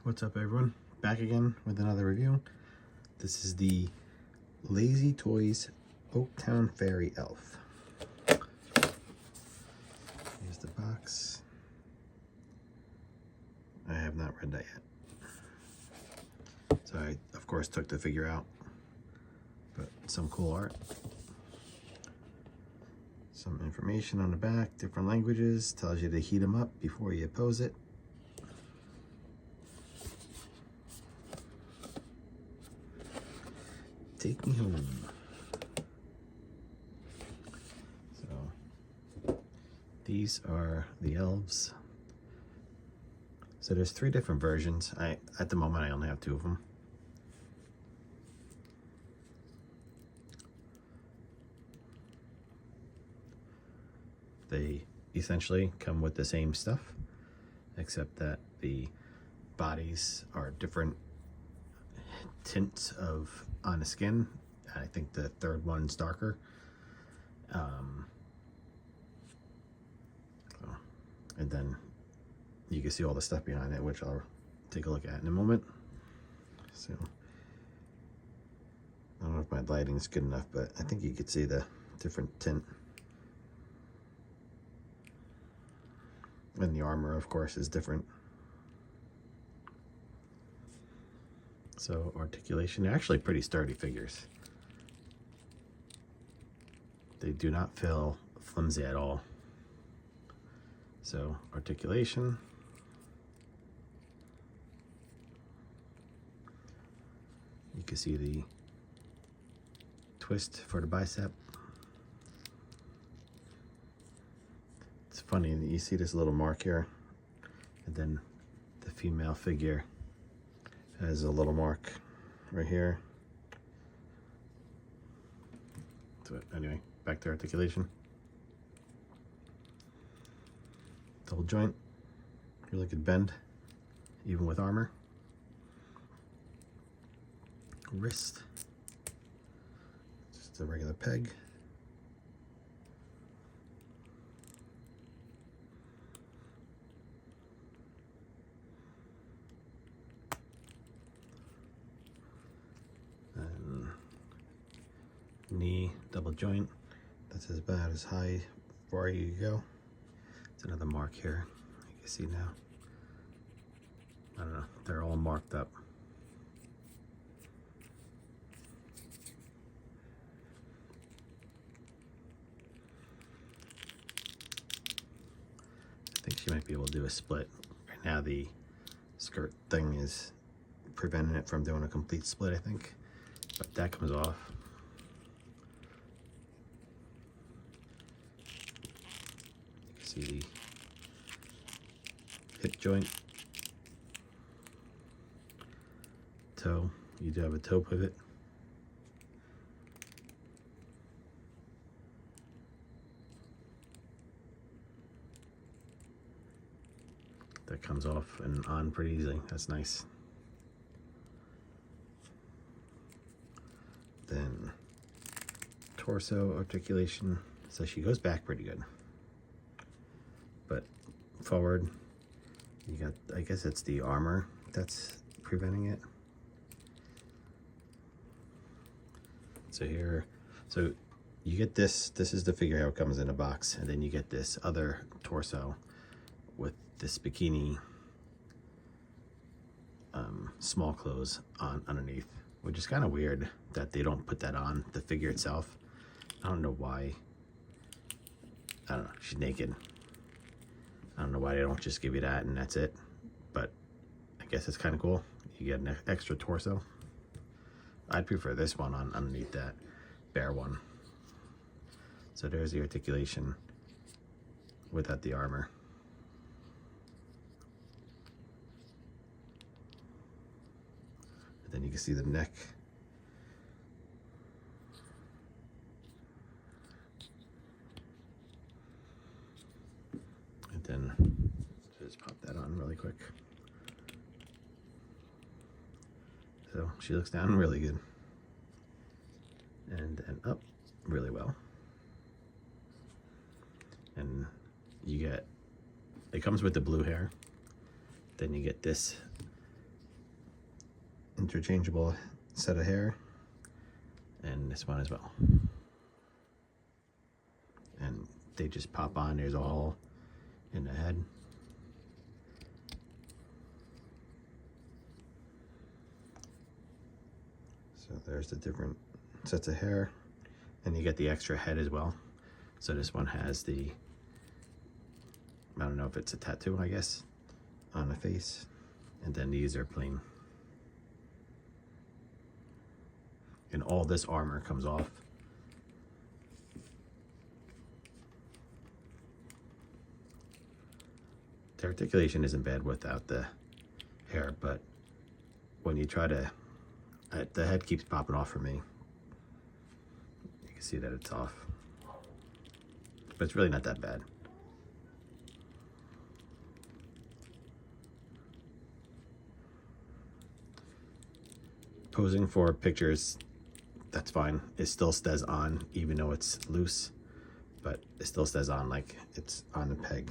What's up, everyone? Back again with another review. This is the Lazy Toys Oaktown Fairy Elf. Here's the box. I have not read that yet. So I, of course, took the figure out, but some cool art. Some information on the back, different languages, tells you to heat them up before you pose it. Take me home. So these are the elves. So there's 3 different versions. At the moment I only have 2 of them. They essentially come with the same stuff, except that the bodies are different tints of on the skin. I think the 3rd one's darker. And then you can see all the stuff behind it, which I'll take a look at in a moment. So I don't know if my lighting's good enough, but I think you could see the different tint. And the armor, of course, is different. So Articulation, they're actually pretty sturdy figures. They do not feel flimsy at all. So Articulation. You can see the twist for the bicep. It's funny that you see this little mark here, and then the female figure has a little mark right here. So anyway, back to Articulation. Double joint, really good bend, even with armor. Wrist, just a regular peg. And knee, double joint. That's about as high far you go. It's another mark here, you can see now. I don't know, they're all marked up. I think she might be able to do a split. Right now the skirt thing is preventing it from doing a complete split, I think. But that comes off. You can see the hip joint. Toe, you do have a toe pivot. That comes off and on pretty easily. That's nice. Then torso Articulation. So she goes back pretty good. But forward, you got, I guess it's the armor that's preventing it. So here, so you get this is the figure how it comes in a box, and then you get this other torso with this bikini small clothes on underneath, which is kind of weird that they don't put that on the figure itself. I don't know why. I don't know, she's naked. I don't know why they don't just give you that and that's it, but I guess it's kind of cool. You get an extra torso. I'd prefer this one on underneath that bare one. So there's the Articulation without the armor. And then you can see the neck. And then just pop that on really quick. So she looks down really good. And then up really well. And you get, it comes with the blue hair. Then you get this interchangeable set of hair, and this one as well. And they just pop on. There's a hole in the head. So there's the different sets of hair, and you get the extra head as well. So this one has the, I don't know if it's a tattoo, I guess, on the face, and then these are plain. And all this armor comes off. The articulation isn't bad without the hair, but when you try to, the head keeps popping off for me. You can see that it's off, but it's really not that bad. Posing for pictures, that's fine. It still stays on even though it's loose, but it still stays on like it's on the peg.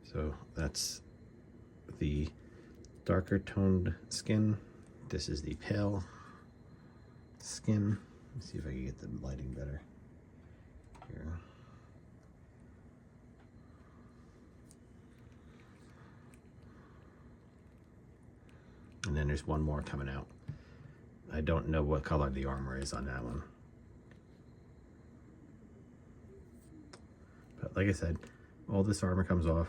So that's the darker toned skin. This is the pale skin. Let's see if I can get the lighting better here. And then there's one more coming out. I don't know what color the armor is on that one. But like I said, all this armor comes off.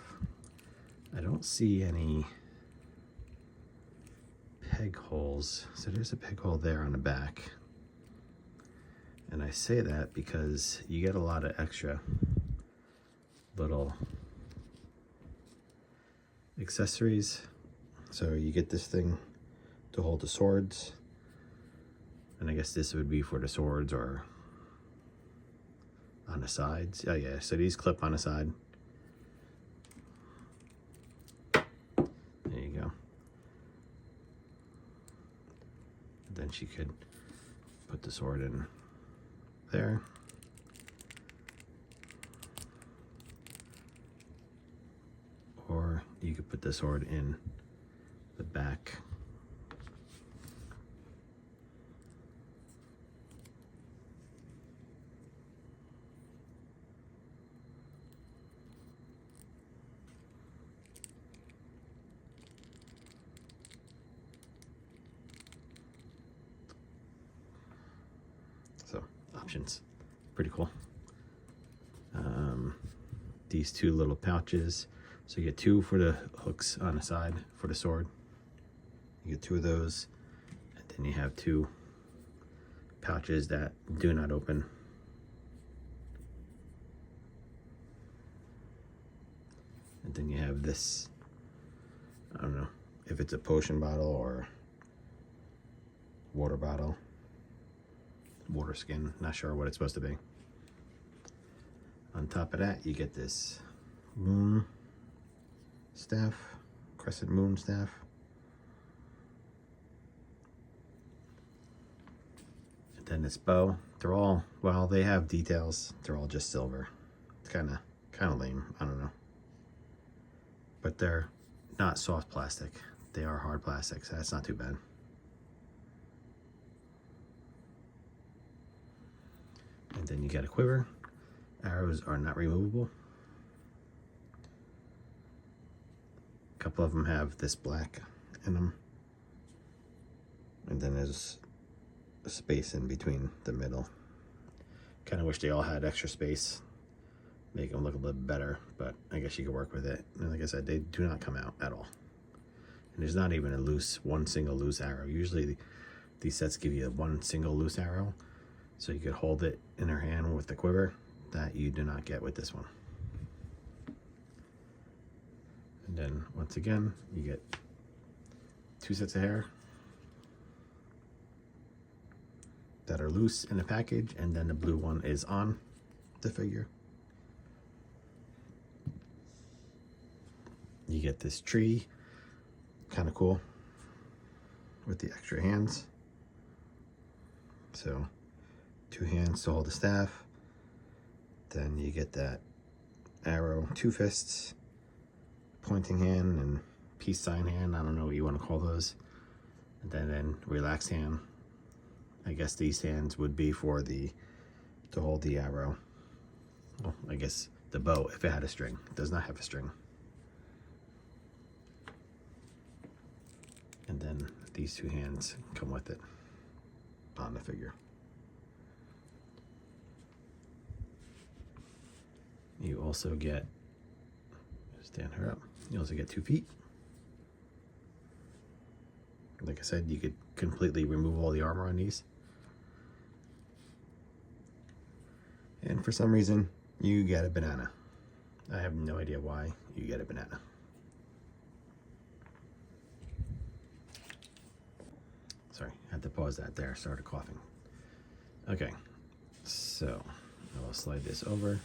I don't see any peg holes. So there's a peg hole there on the back. And I say that because you get a lot of extra little accessories. So you get this thing to hold the swords. And I guess this would be for the swords or on the sides. Oh yeah, so these clip on the side. There you go. Then she could put the sword in there. Or you could put the sword in the back. So options, pretty cool. These two little pouches. So you get two for the hooks on the side for the sword. You get two of those, and then you have two pouches that do not open. And then you have this, I don't know if it's a potion bottle or water bottle, water skin, not sure what it's supposed to be. On top of that, you get this moon staff, crescent moon staff. And then this bow. They're all, well, they have details. They're all just silver. It's kind of lame. I don't know. But they're not soft plastic. They are hard plastic, so that's not too bad. And then you get a quiver. Arrows are not removable. A couple of them have this black in them. And then there's a space in between the middle. Kind of wish they all had extra space. Make them look a little better, but I guess you can work with it. And like I said, they do not come out at all. And there's not even one single loose arrow. Usually these sets give you one single loose arrow, so you could hold it in her hand with the quiver. That you do not get with this one. And then once again, you get two sets of hair that are loose in the package, and then the blue one is on the figure. You get this tree, kind of cool, with the extra hands. So 2 hands to hold the staff. Then you get that arrow, 2 fists, pointing hand and peace sign hand. I don't know what you want to call those. And then relaxed hand. I guess these hands would be for to hold the arrow. Well, I guess the bow, if it had a string. It does not have a string. And then these two hands come with it on the figure. You also get, stand her up, you also get 2 feet. Like I said, you could completely remove all the armor on these. And for some reason, you get a banana. I have no idea why you get a banana. Sorry, I had to pause that there, started coughing. Okay, so I will slide this over.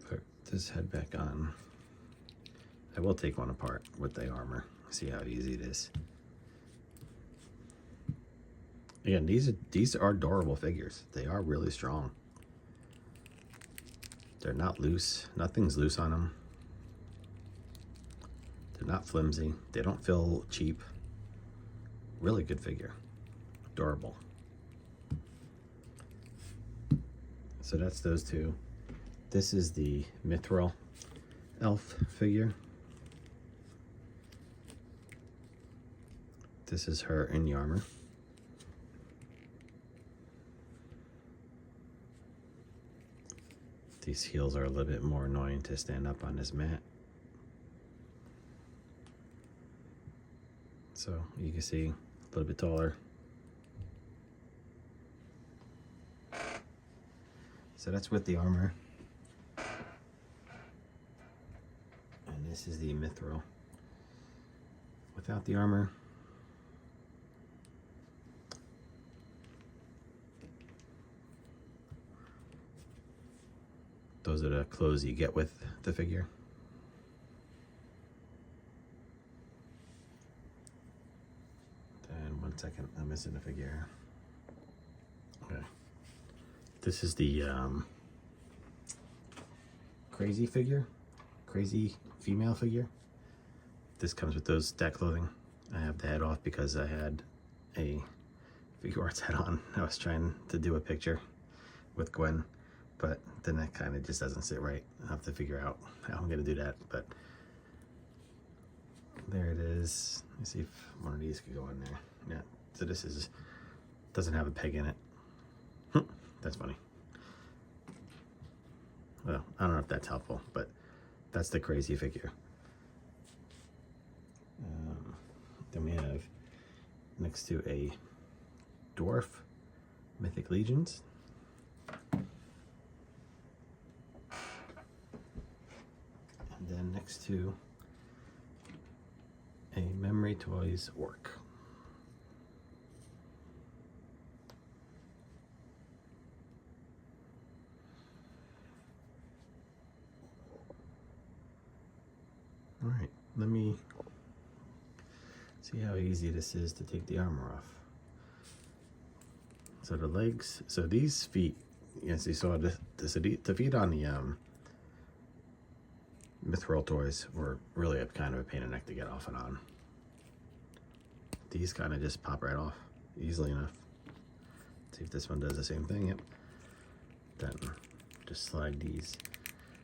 Put this head back on. I will take one apart with the armor, see how easy it is. Again, these are durable figures. They are really strong. They're not loose. Nothing's loose on them. They're not flimsy. They don't feel cheap. Really good figure. Durable. So that's those two. This is the Mithril elf figure. This is her in the armor. These heels are a little bit more annoying to stand up on this mat. So you can see a little bit taller. So that's with the armor. And this is the Mithril without the armor. Those are the clothes you get with the figure. And 1 second, I'm missing a figure. Okay. This is the crazy figure, crazy female figure. This comes with that clothing. I have the head off because I had a figure arts hat on. I was trying to do a picture with Gwen, but the neck kind of just doesn't sit right. I'll have to figure out how I'm gonna do that, but there it is. Let me see if one of these could go in there. Yeah, so this doesn't have a peg in it. That's funny. Well, I don't know if that's helpful, but that's the crazy figure. Then we have next to a dwarf Mythic Legions. And then next to a Memory Toys Orc. All right, let me see how easy this is to take the armor off. So the legs, so these feet, yes, you saw the feet on the Mithril toys were really a kind of a pain in the neck to get off and on. These kind of just pop right off easily enough. See if this one does the same thing. Yep. Then just slide these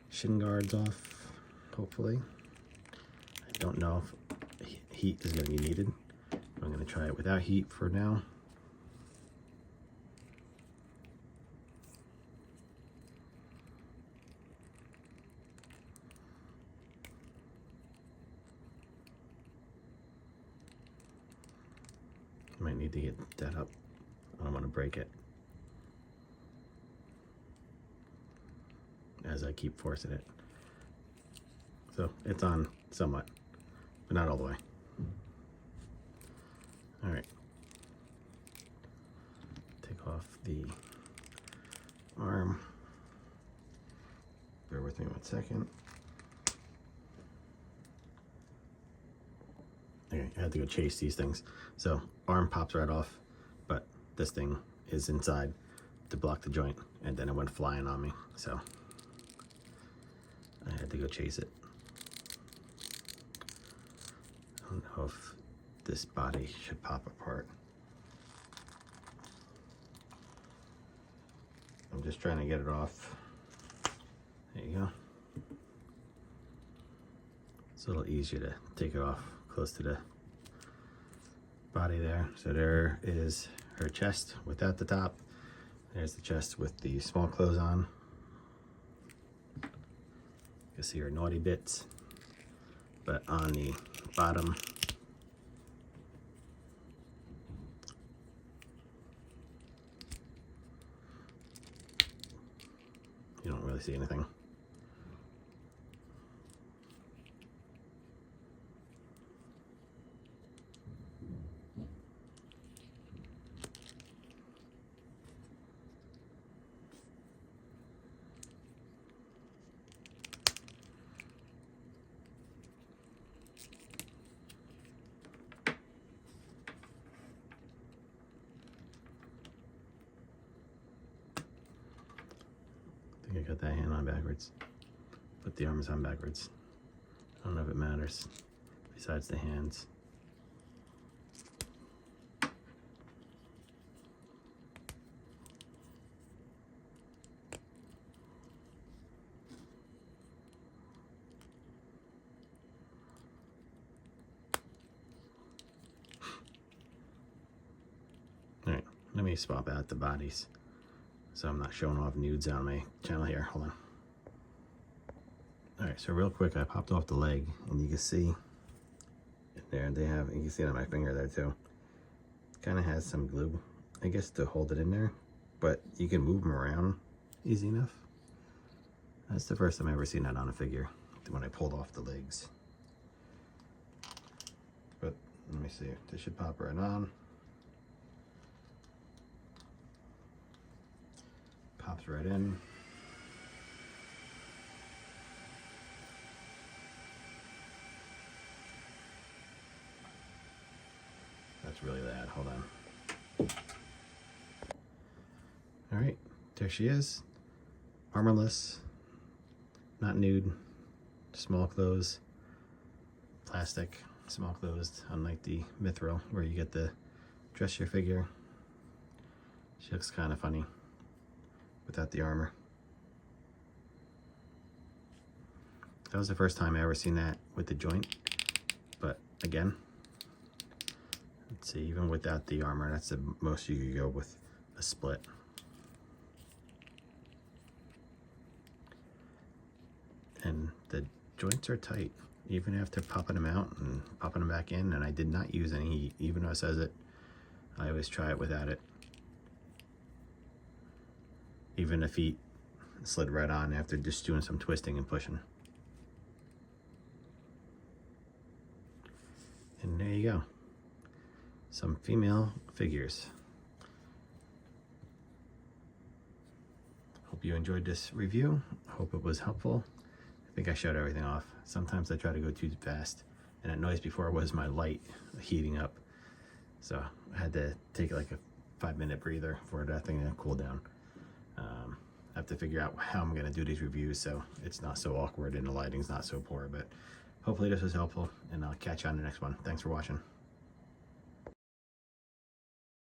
shin guards off, hopefully. I don't know if heat is going to be needed. I'm going to try it without heat for now. Might need to get that up. I don't want to break it as I keep forcing it. So it's on somewhat, but not all the way. All right. Take off the arm. Bear with me 1 second. Okay, I had to go chase these things. So arm pops right off, but this thing is inside to block the joint, and then it went flying on me. So I had to go chase it. I don't know if this body should pop apart. I'm just trying to get it off. There you go. It's a little easier to take it off close to the body there. So there is her chest without the top. There's the chest with the small clothes on. You can see her naughty bits. But on the bottom, you don't really see anything. I think I got that hand on backwards. Put the arms on backwards. I don't know if it matters, besides the hands. Alright, let me swap out the bodies so I'm not showing off nudes on my channel here. Hold on. Alright, so real quick, I popped off the leg, and you can see there, they have, you can see it on my finger there too. Kind of has some glue, I guess, to hold it in there, but you can move them around easy enough. That's the first time I've ever seen that on a figure, when I pulled off the legs. But let me see, this should pop right on. Pops right in. That's really bad. Hold on. All right, there she is. Armorless, not nude, small clothes, plastic, small clothes, unlike the Mithril where you get to dress your figure. She looks kind of funny without the armor. That was the first time I ever seen that with the joint, but again, let's see, even without the armor, that's the most you could go with a split. And the joints are tight, even after popping them out and popping them back in, and I did not use any heat, even though it says it. I always try it without it. Even the feet slid right on after just doing some twisting and pushing. And there you go. Some female figures. Hope you enjoyed this review. Hope it was helpful. I think I showed everything off. Sometimes I try to go too fast, and that noise before was my light heating up. So I had to take like a 5-minute breather for that thing to cool down. I have to figure out how I'm going to do these reviews so it's not so awkward and the lighting's not so poor, but hopefully this was helpful, and I'll catch you on the next one. Thanks for watching.